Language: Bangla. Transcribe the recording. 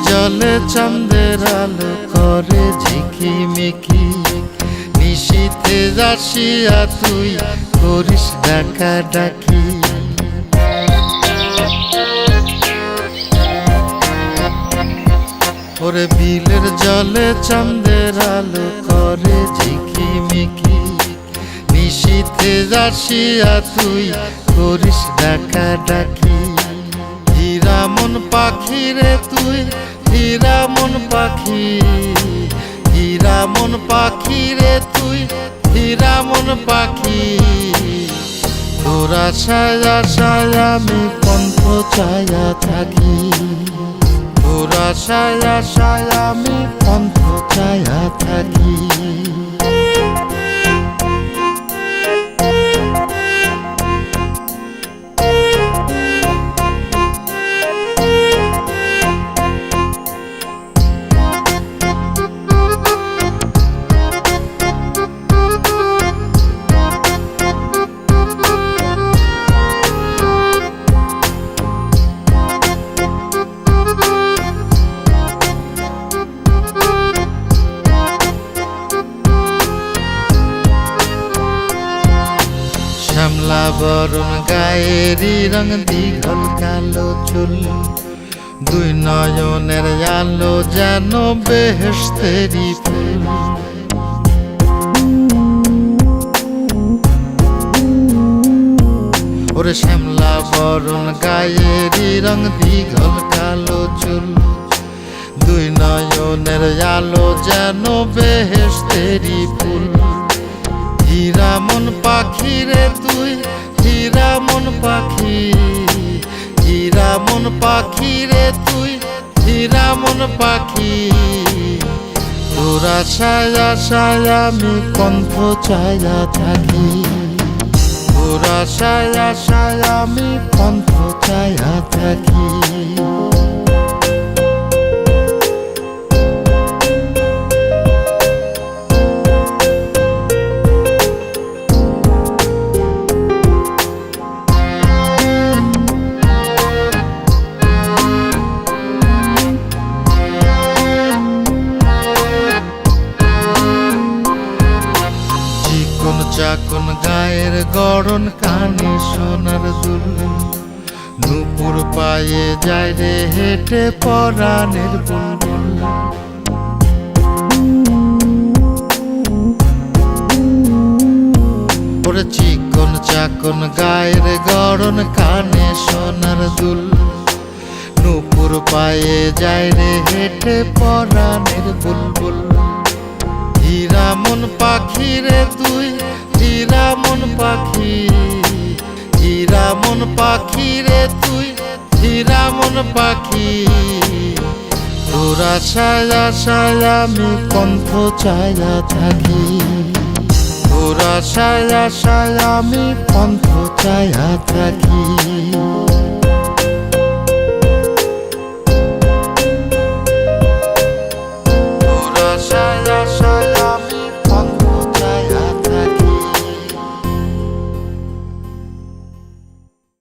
জলে চাঁদের আলো করে ঝিকিমিকি, নিশীথে আসিয়া তুই করিস ডাকা ডাকি। ওরে বিলের জলে চাঁদের আলো করে ঝিকিমিকি, নিশীথে আসিয়া তুই করিস ডাকা ডাকি। হীরা মন পাখি রে তুই, হীরা মন পাখি, হীরা মন পাখি রে তুই, হীরা মন পাখি। তোর আশায় আশায় আমি কণ্ঠ চায়া থাকি, তোর আশায় আশায় আমি কণ্ঠ চায়া থাকি। শ্যামলা বরণ গায়েরই রং, দীঘল কালো চুল, দুই নয়নের আলো যেন বেহেশতেরি ফুল। ওরে শ্যামলা বরণ গায়েরই রং, দীঘল কালো চুল, দুই নয়নের আলো যেন বেহেশতেরি ফুল। হীরা মন পাখি রে তুই, হীরা মন পাখি, হীরা মন পাখি রে তুই, হীরা মন পাখি। তোর আশায় আশায় আমি কণ্ঠ চায়া থাকি, তোর আশায় আশায় আমি কণ্ঠ চায়া থাকি। চাকন গায়ের গড়ন, কানে সোনার দুল, নুপুর পায়ে যায় রে হেঁটে পরাণের বুলবুল। ওরে চিকন চাকন গায়ের গড়ন, কানে সোনার দুল, নুপুর পায়ে যায় রে হেঁটে পরাণের বুলবুল। হীরা মন পাখি রে তুই, হীরা মন পাখি, হীরা মন পাখি রে তুই, হীরা মন পাখি। তোর আশায় আশায় আমি কণ্ঠ চায়া থাকি, তোর আশায় আশায় আমি কণ্ঠ চায়া থাকি।